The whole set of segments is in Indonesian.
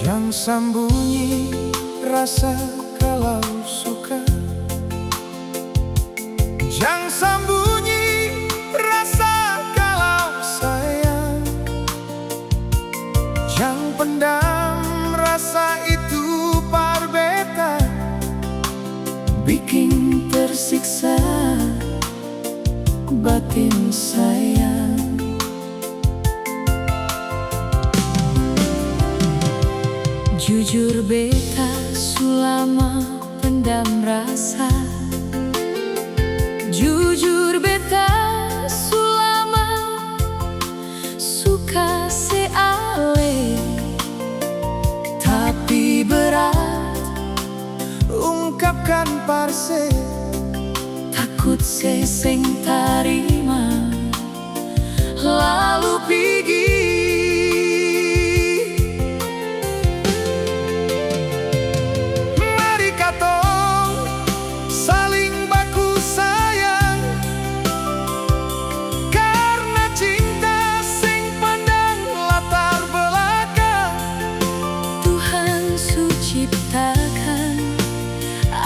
Jangan sembunyi rasa kalau suka, jangan sembunyi rasa kalau sayang, jangan pendam rasa itu parbeta, bikin tersiksa batin sayang. Jujur beta selama pendam rasa, jujur beta selama suka seale, tapi berat ungkapkan parse, takut seseng tarima lalu pergi.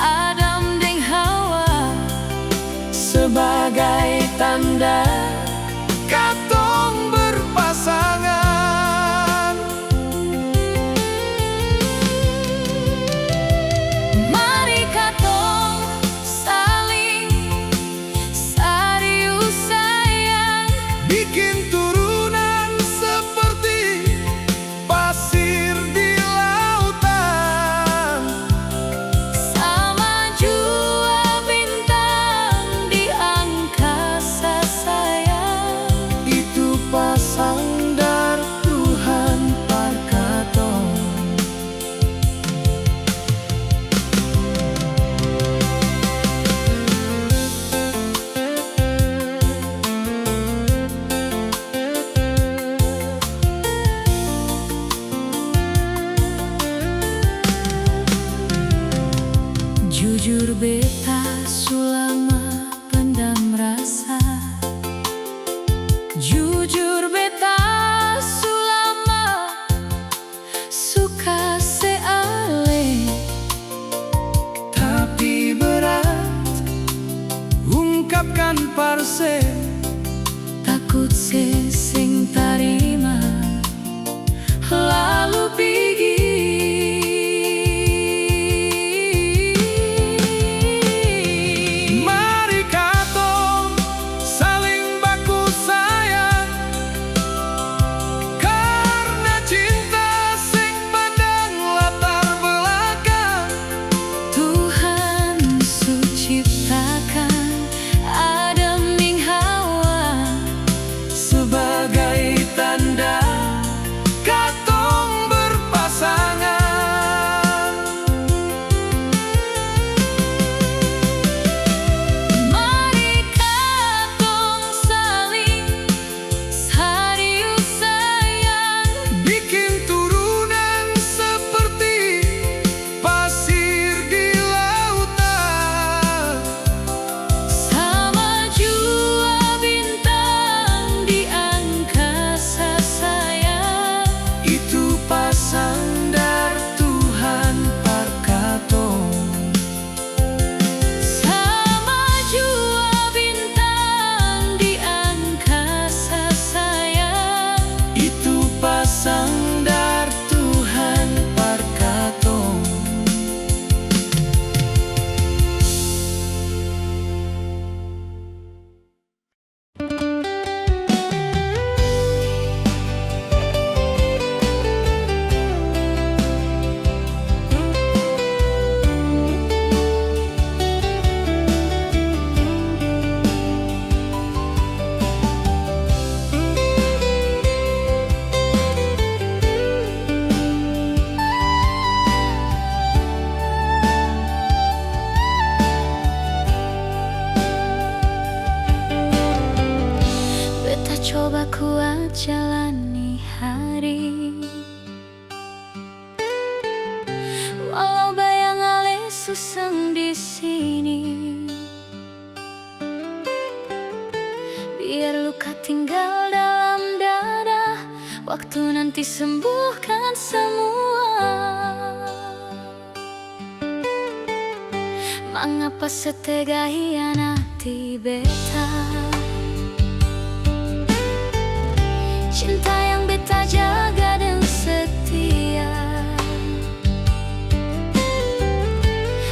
Adam dan Hawa sebagai tanda katong berpasangan. Mari katong saling serius sayang, bikin turunan seperti pasir di lautan, sama jua bintang di angkasa sayang. Itu pasang dar Tuhan parkatong. Jujur beta selama pendam rasa, jujur beta selama suka seale, tapi berat ungkapkan parse, takut seseng tarima lalu pergi. Coba kuat jalani hari, walau bayang ale suseng di sini. Biar luka tinggal dalam dada, waktu nanti sembuhkan semua. Mengapa setega hianati beta? Cinta yang beta jaga dan setia,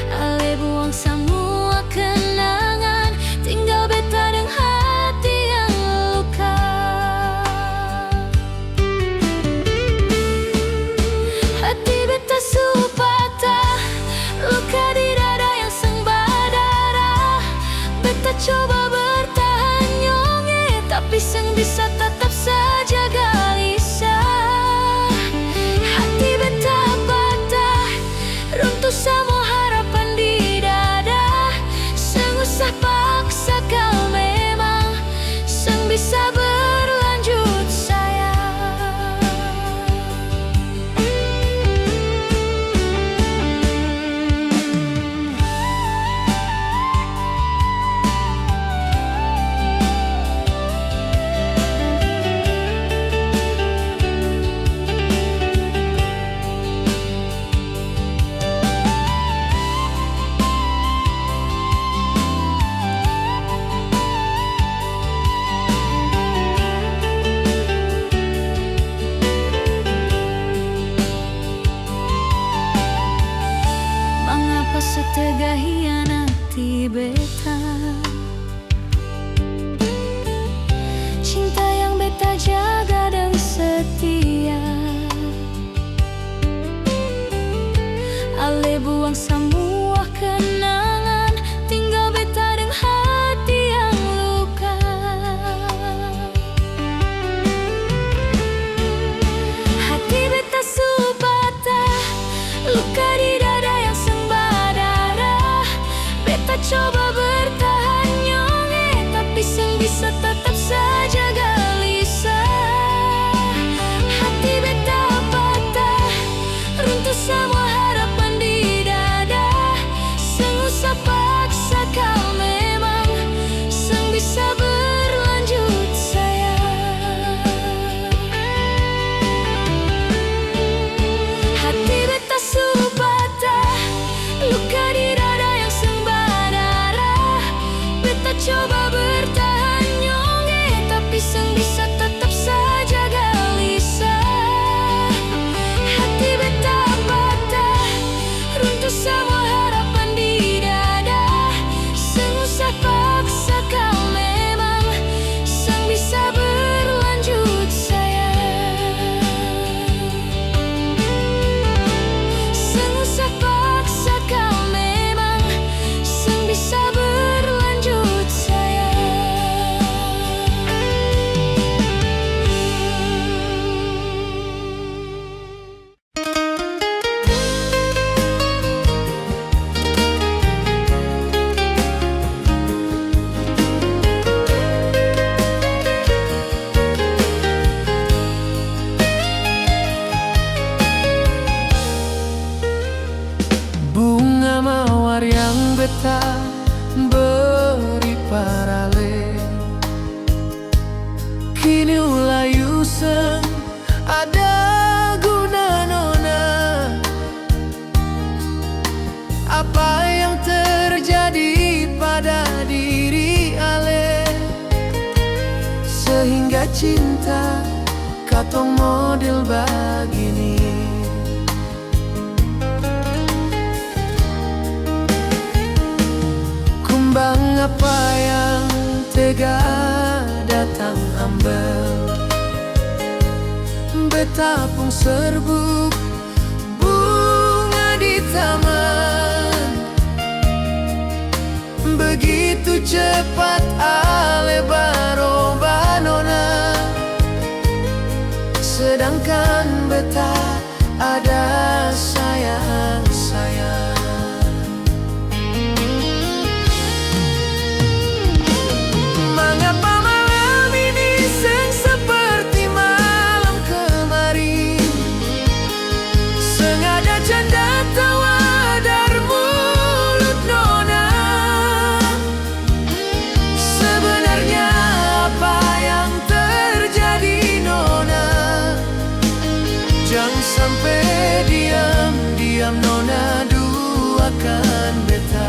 ale buang semua kenangan, tinggal beta dengan hati yang luka. Hati beta su patah, luka di dada yang seng berdarah. Beta coba bertahan nyonge, tapi seng bisa tetap saja gelisah. Hati beta patah, runtuh semua harapan di dada. Seng usah paksa kau, memang seng bisa berlanjut sayang. Mengapa setega hianati beta? Cinta yang beta jaga dan setia, ale buang semua kenangan, tinggal beta dengan hati yang luka. Hati beta su patah, luka di dada yang seng berdarah. Beta coba bertahan nyonge, tapi seng bisa tetap saja gelisah. Hati beta patah, runtuh semua harapan di dada. Seng usah paksa kau, memang seng bisa berlanjut sayang. Hati beta su patah, luka di dada yang seng berdarah. Beta coba bertahan nyonge, tapi seng bisa tetap saja gelisah. Hati beta patah, runtuh semua harapan di dada. Seng usah paksa kau, memang seng bisa berlanjut sayang. Seng usah paksa kau, memang seng bisa berlanjut sayang. Bunga mawar yang beta beri parale, kini ulayu seng ada guna nona. Apa yang terjadi pada diri ale, sehingga cinta katong model begini. Kumbang apa yang tega datang ambil, beta pun serbuk bunga di taman. Begitu cepat ale berubah nona, sedangkan beta ada sayang-sayang. Mengapa malam ini seng seperti malam kemarin? Sengaja canda tawa dari mulut nona. Sebenarnya apa yang terjadi nona? Jangan sampai diam-diam nona duakan beta.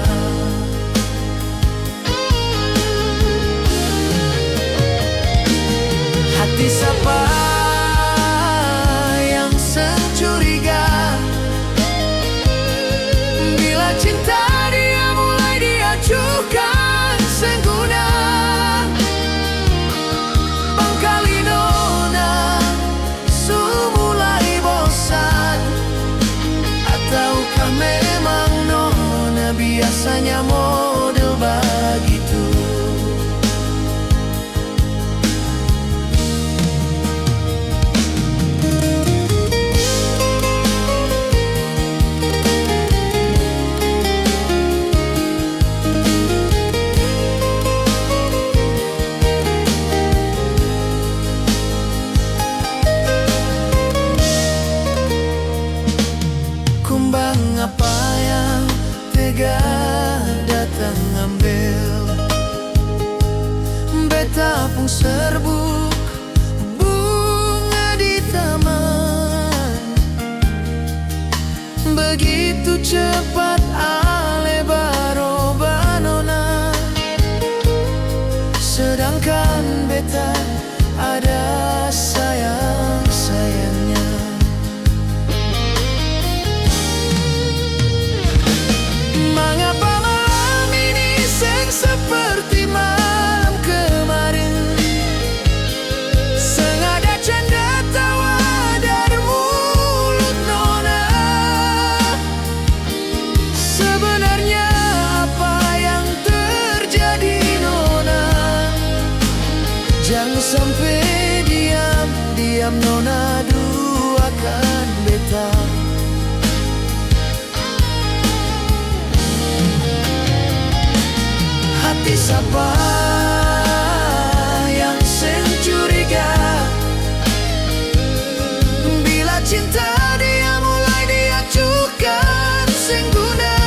curiga datang ambil. Beta pun serbuk bunga di taman. Begitu cepat ale baroba nona, sedangkan beta ada sayang-sayangnya. Mengapa malam ini seng seperti malam kemarin? Sengaja canda tawa dari mulut nona. Sebenarnya apa yang terjadi nona? Jangan sampai diam nona, duakan beta. Hati siapa yang seng curiga bila cinta dia mulai diacukan seng guna.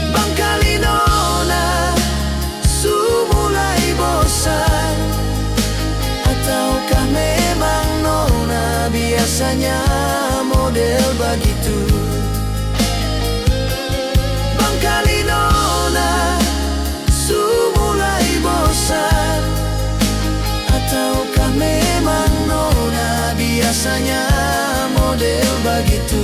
Bangkali nona su mulai bosan, ataukah memang nona biasanya model begitu? Bangkali nona su mulai bosan, ataukah memang nona biasanya model begitu?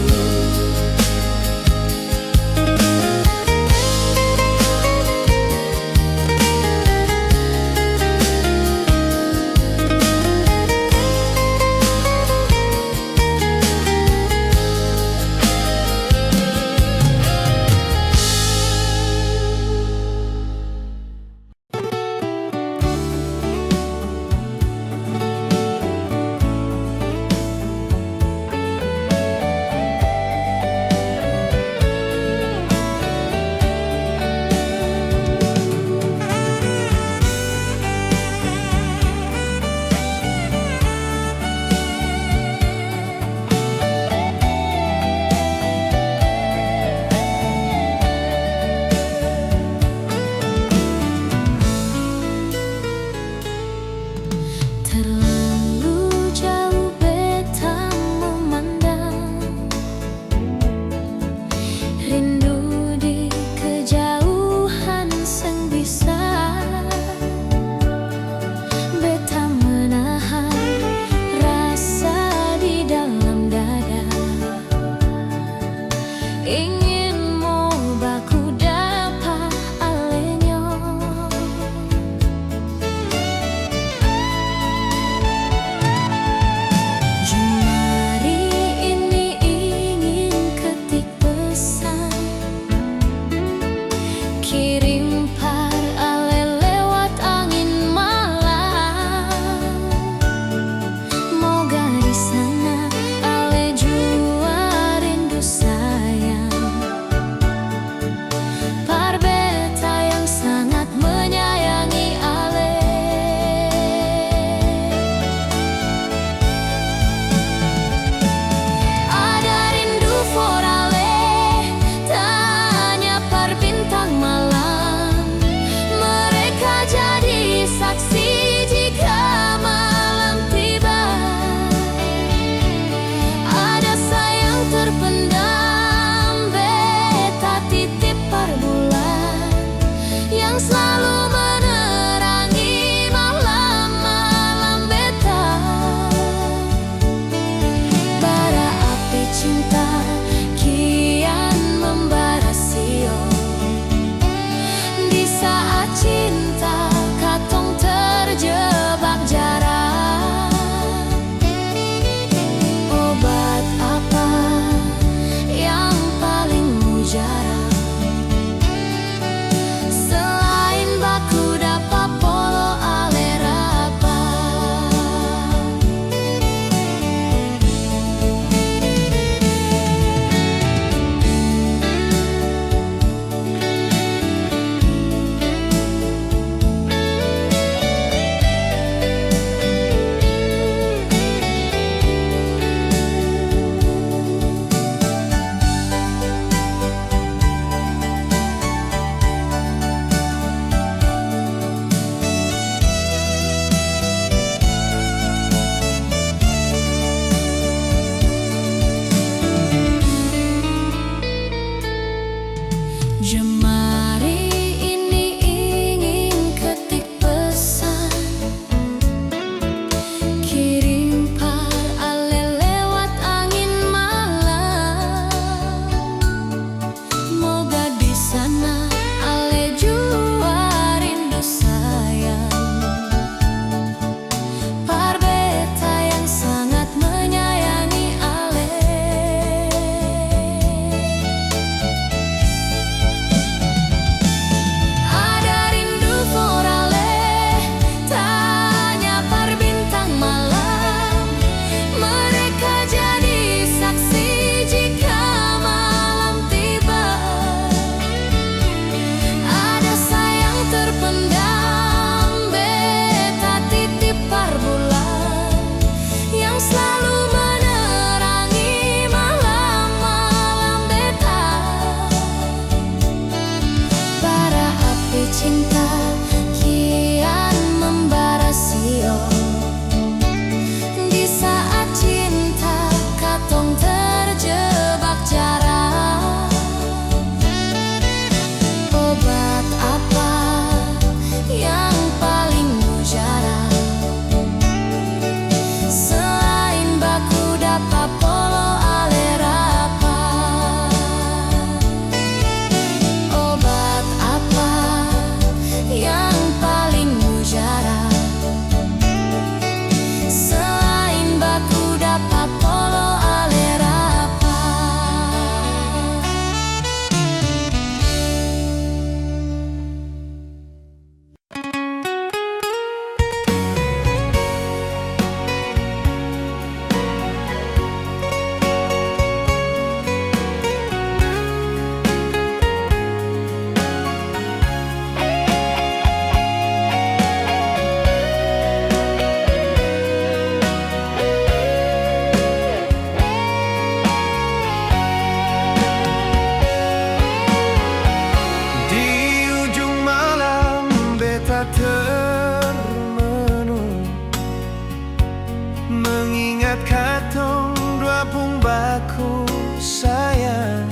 aku sayang,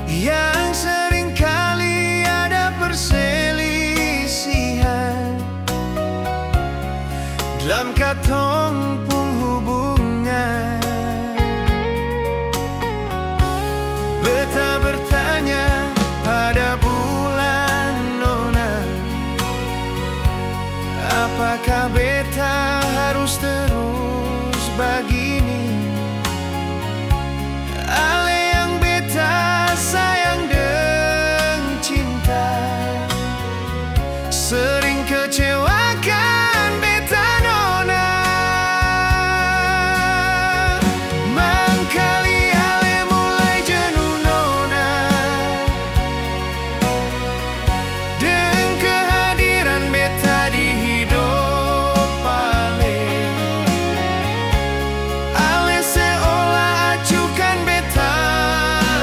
yang sering kali ada perselisihan dalam katong penghubungan. Beta bertanya pada bulan nona, apakah beta harus terus begini? Ale yang beta sayang dan cinta sering kecewakan beta nona. Mangkali ale mulai jenuh nona dengan kehadiran beta di hidup ale. Ale seolah acukan beta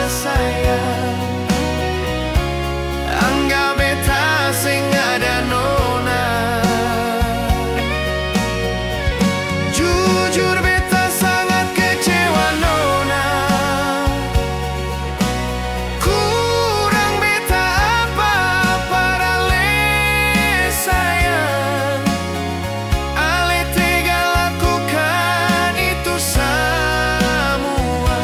sayang, anggap beta sing ada nona. Jujur beta sangat kecewa nona, kurang beta apa parale sayang. Ale tega lakukan itu semua,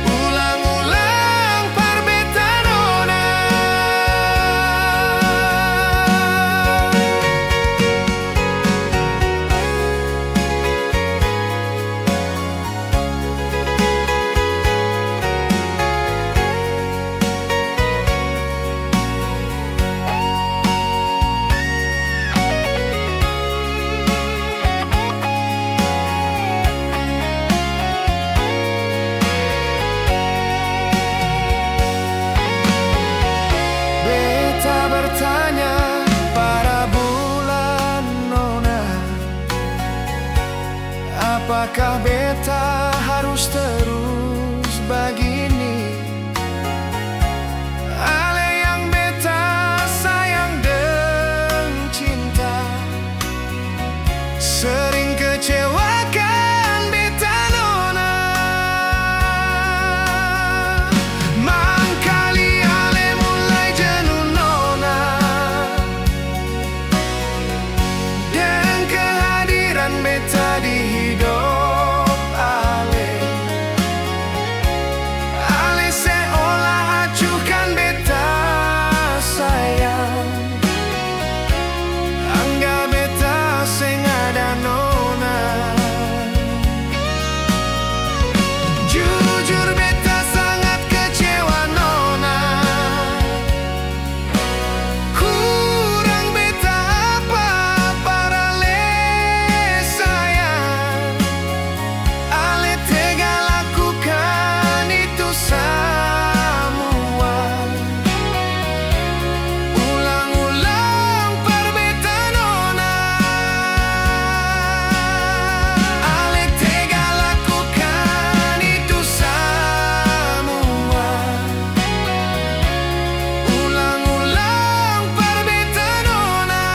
ulang-ulang par beta nona. Beta bertanya pada bulan nona, apakah beta harus terus begini? Ale yang beta sayang dan cinta sering kecewakan beta nona. Mangkali ale mulai jenuh nona dengan kehadiran beta di hidup ale. Ale seolah acukan beta sayang, anggap beta sing ada nona. Jujur beta sangat kecewa nona, kurang beta apa parale sayang. Ale tega lakukan itu semua, ulang-ulang par beta nona. Ale tega lakukan itu semua, ulang-ulang par beta nona.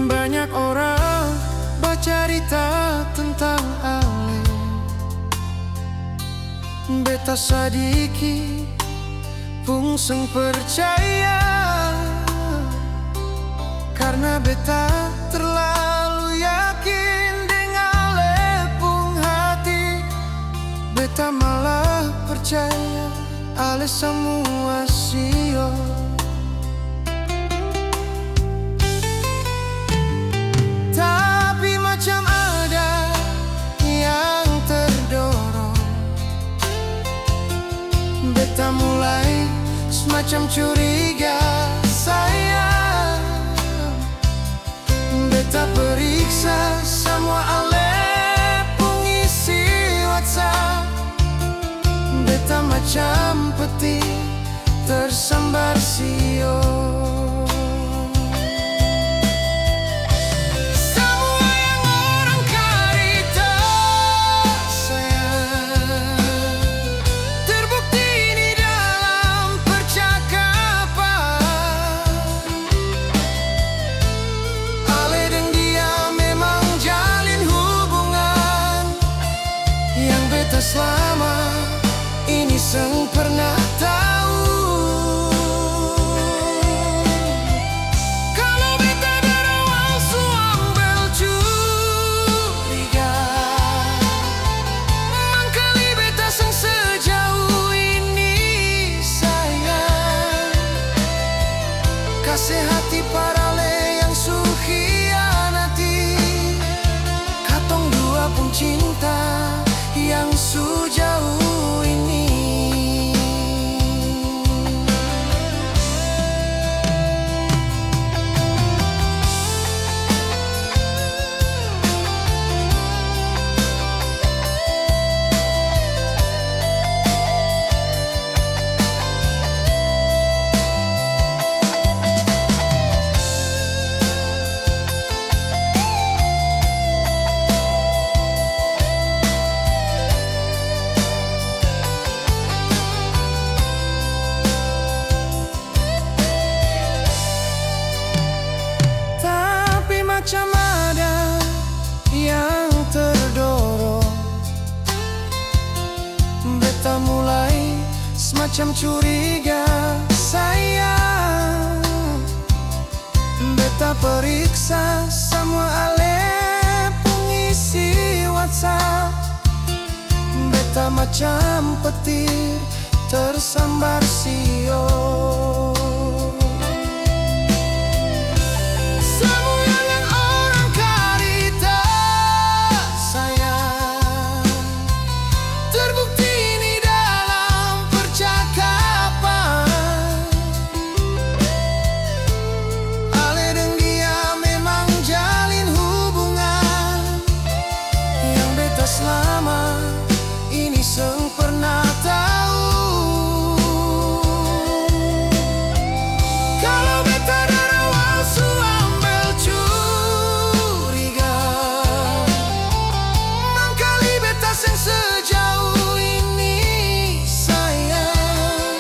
Banyak orang bercerita tentang Ale, beta sadiki pun seng percaya, karena beta terlalu yakin dengan Ale pun hati. Beta malah percaya Ale semua sio. Tapi macam ada yang terdorong semacam curiga sayang. Beta periksa semua ale pengisi WhatsApp. Beta macam peti tersambar sio. Semua yang orang karita sayang terbukti di dalam percakapan. Ale dan dia memang jalin hubungan yang beta selama ini seng pernah tahu. Kalau beta dari awal su ambil curiga, mangkali beta seng sejauh ini sayang. Kasih hati para le yang su hianati, katong dua pun cinta yang su jauh ini. Macam ada yang terdorong, beta mulai semacam curiga sayang. Beta periksa semua ale pengisi WhatsApp. Beta macam petir tersambar sio. Selama ini seng pernah tahu. Kalau beta dari awal su ambil curiga, mangkali beta seng sejauh ini sayang.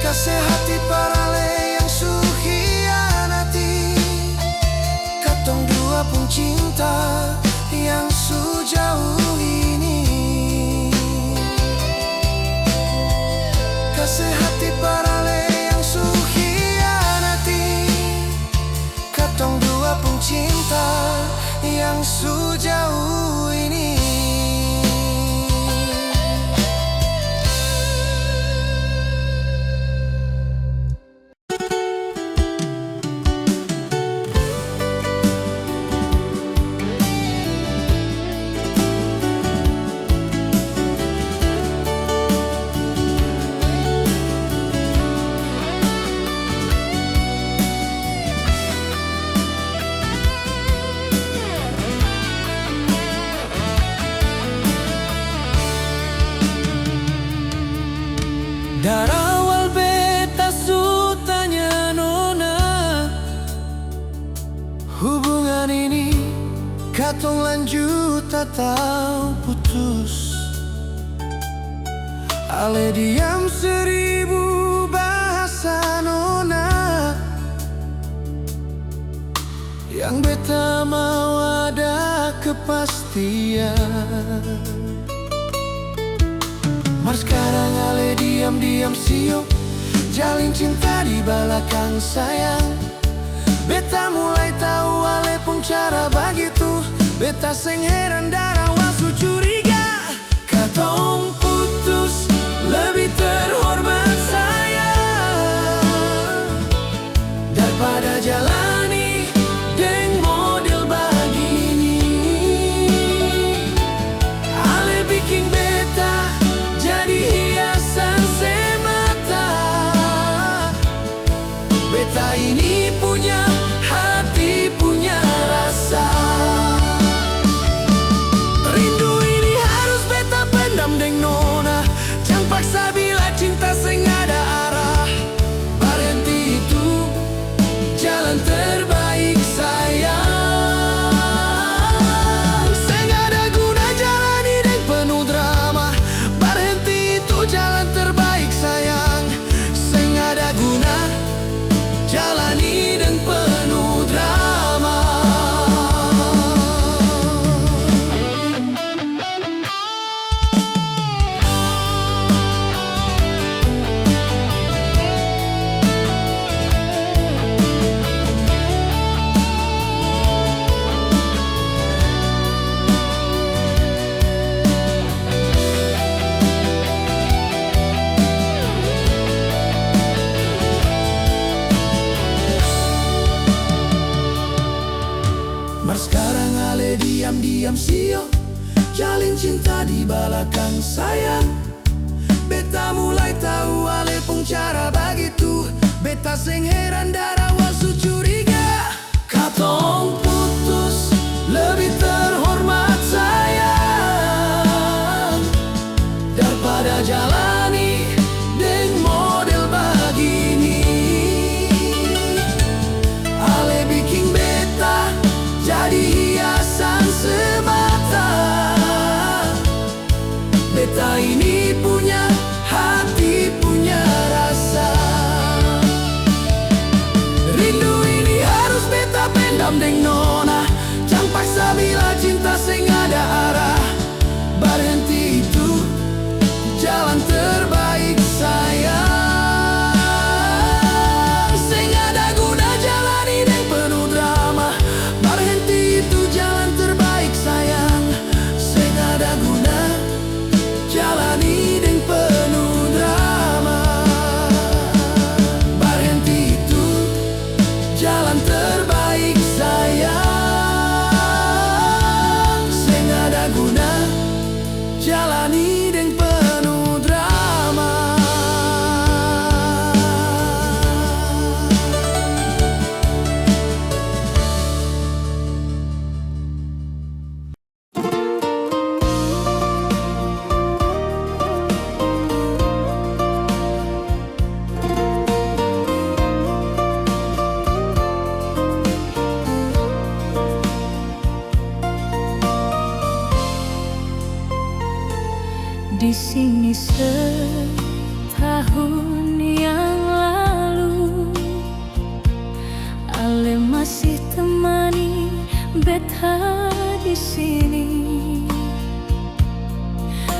Kasih hati para le yang su hianati, katong dua pun cinta yang su jauh ini. Kasih hati para le yang su hianati, katong dua pun cinta yang su jauh ini. Dari awal beta su tanya nona, hubungan ini katong lanjut atau putus. Ale diam 1000 bahasa nona, yang beta mau ada kepastian. Mar sekarang ale diam-diam sio, jalin cinta di belakang sayang. Beta mulai tahu ale pun cara begitu. Beta seng heran darah wasu curiga, katong putus lebih terhormat sayang daripada jalani deng model begini. Ale bikin beta jadi hiasan semata. paksa bila cinta sing ada arah. Berhenti itu jalan terbaik sayang. Sing ada guna jalani dengan penuh drama. Berhenti itu jalan terbaik sayang. Sing ada guna jalani dengan penuh drama. Mar sekarang ale diam-diam sio jalin cinta di belakang sayang. Beta mulai tahu ale pun cara begitu. Beta sing heran darah wasu curiga. Katong putus lebih terhormat sayang daripada jalani dengan model begini. Ale bikin beta jadi hiasan semata. Beta ini punya hati, punya rasa. Rindu ini harus beta pendam deng nona. Jangan paksa bila cinta sing ada arah. Berhenti itu jalan terbaik sayang. Sing ada guna jalani dengan penuh drama. Berhenti itu jalan terbaik sayang. Sing ada guna jalani dengan penuh drama. Berhenti itu jalan terbaik sayang. Sing ada guna jalani dengan penuh drama. Di sini setahun yang lalu, Ale masih temani beta di sini.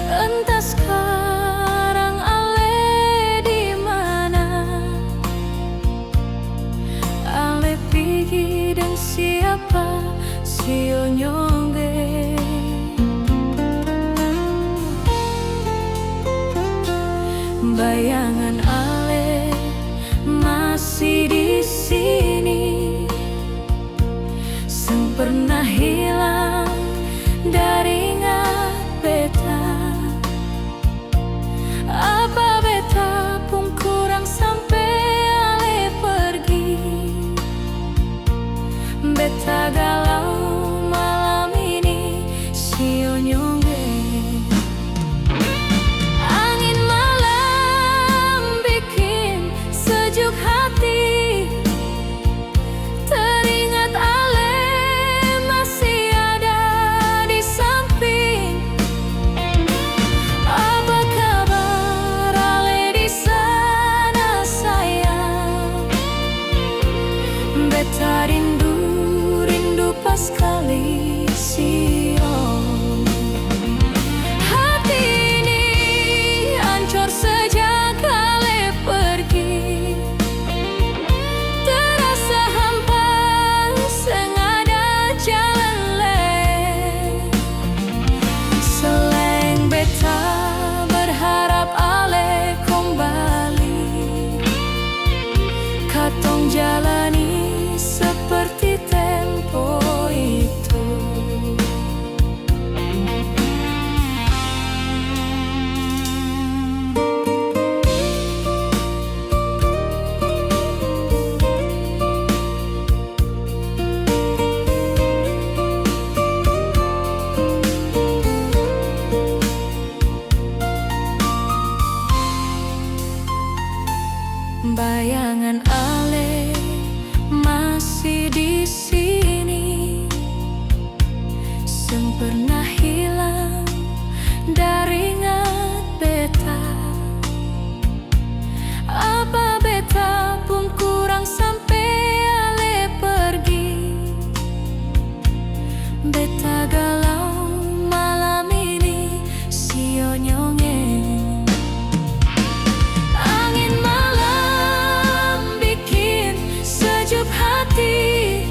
Entah sekarang Ale di mana. Ale pergi dan siapa sio nyongge. Bayangan Ale masih di sini, sang pernah hilang dari ingat beta. Apa beta pun kurang sampai Ale pergi. Beta galau malam ini sio nyongge. Angin malam bikin dongeng. Angin malam bikin sejuk hati,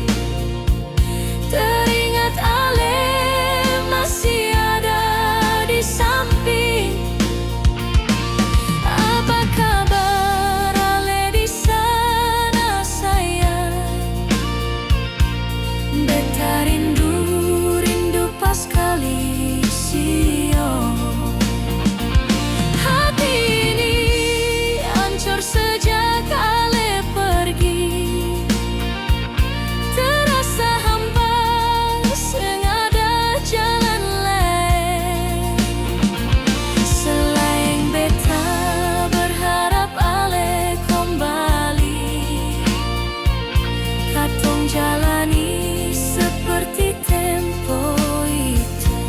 teringat Ale masih ada di samping. Apa kabar Ale di sana sayang? Beta rindu pas kali siang. Hati ini hancur sejak Ale pergi, terasa hampa sengada jalan lain. Selain beta berharap Ale kembali, katong jalani seperti tempo itu.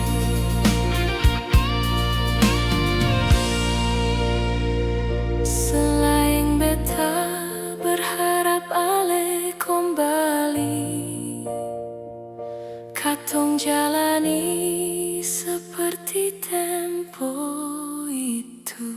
Selain beta berharap Ale kembali, katong jalani seperti tempo itu.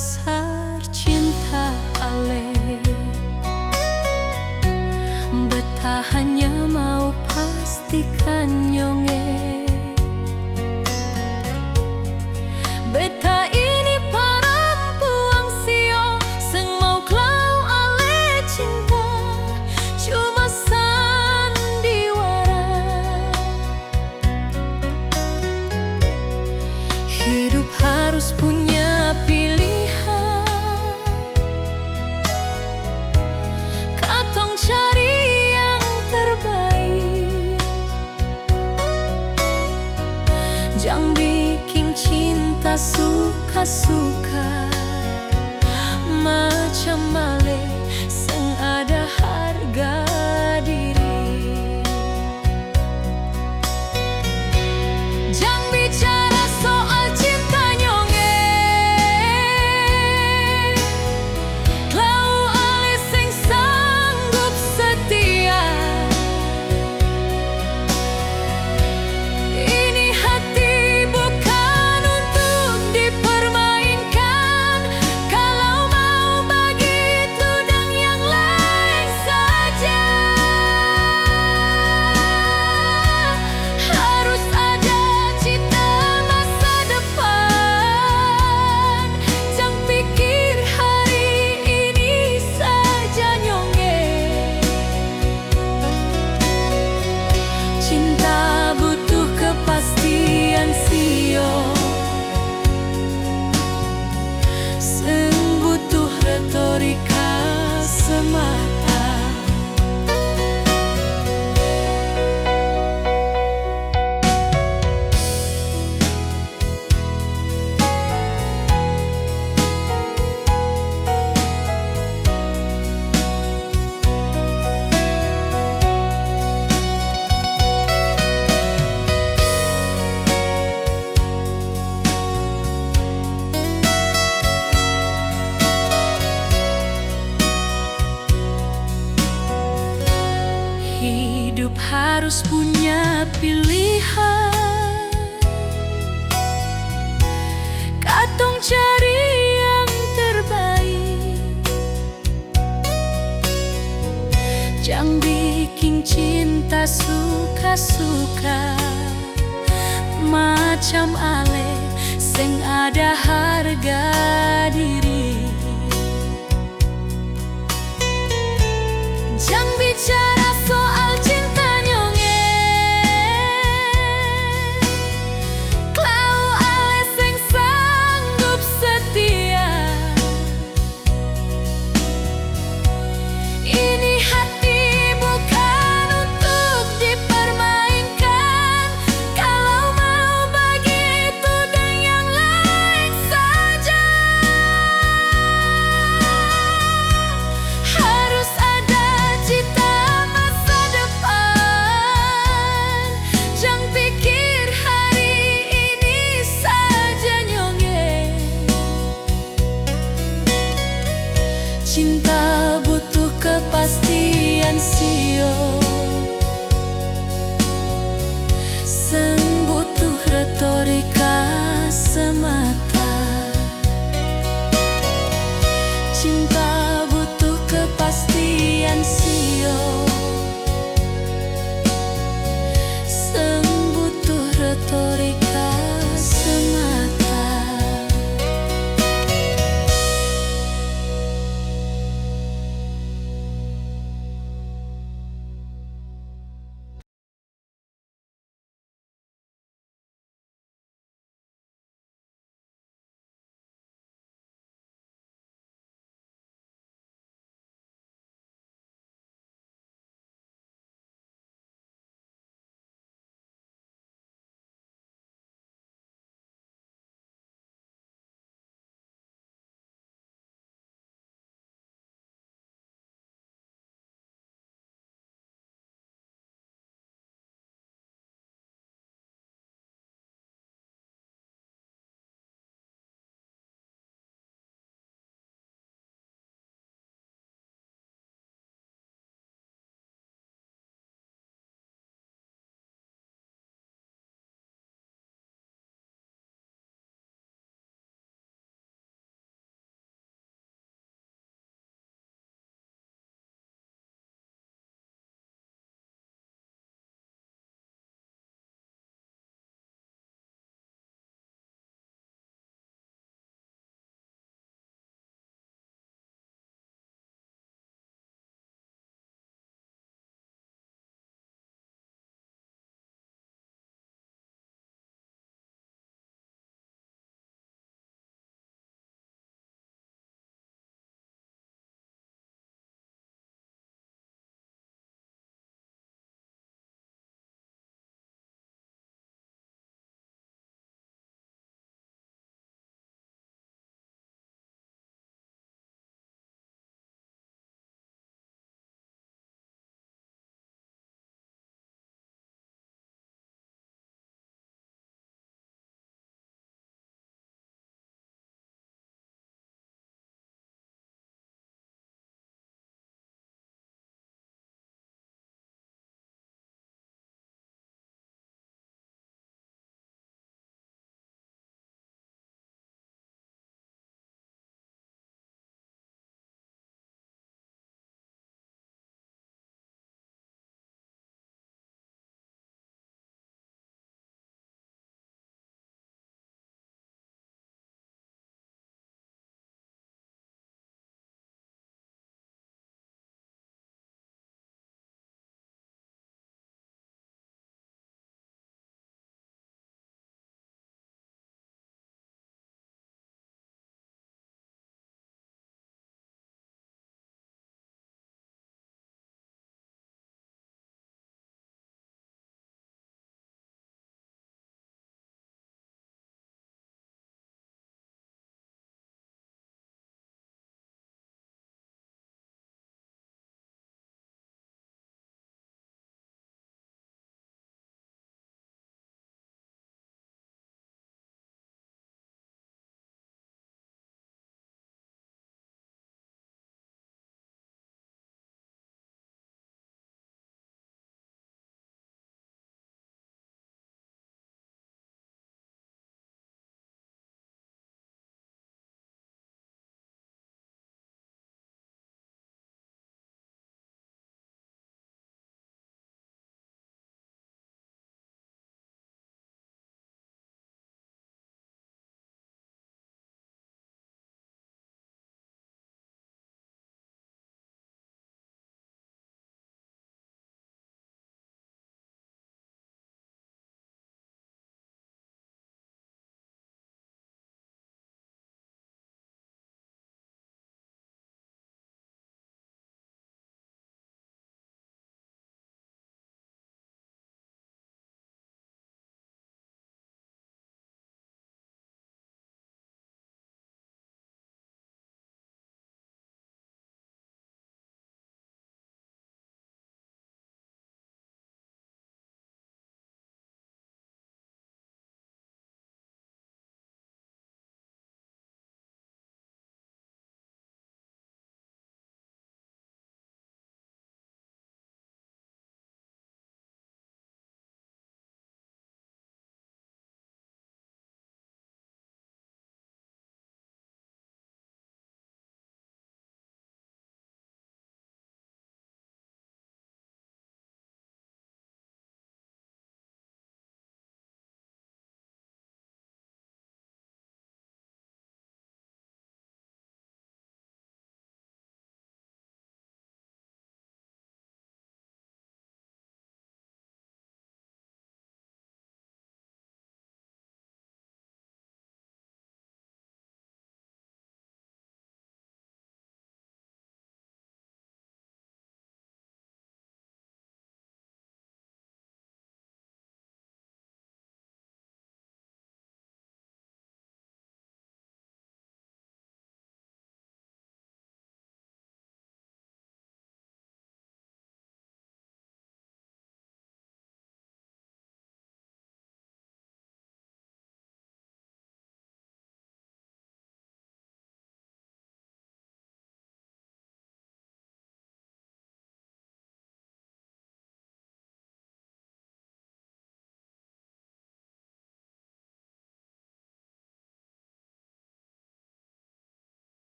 dasar cinta ale. Beta hanya mau pastikan nyonge, beta ini perempuan sio seng mau klau ale cinta cuma sandiwara. Hidup harus punya pilihan, katong cari yang terbaik. Jangan bikin cinta suka-suka macam male seng ada harga diri. Jangan bicara soal cinta nyonge, klau ale seng sanggup setia. Ini hati bukan untuk dipermainkan, kalau mau begitu dan yang lain saja. Harus ada cita masa depan, jangan pikir hari ini saja nyonge. Cinta butuh kepastian sio, seng butuh retorika semata. Hidup harus punya pilihan, katong cari yang terbaik. Jangan bikin cinta suka-suka macam ale seng ada harga diri. Jangan bicara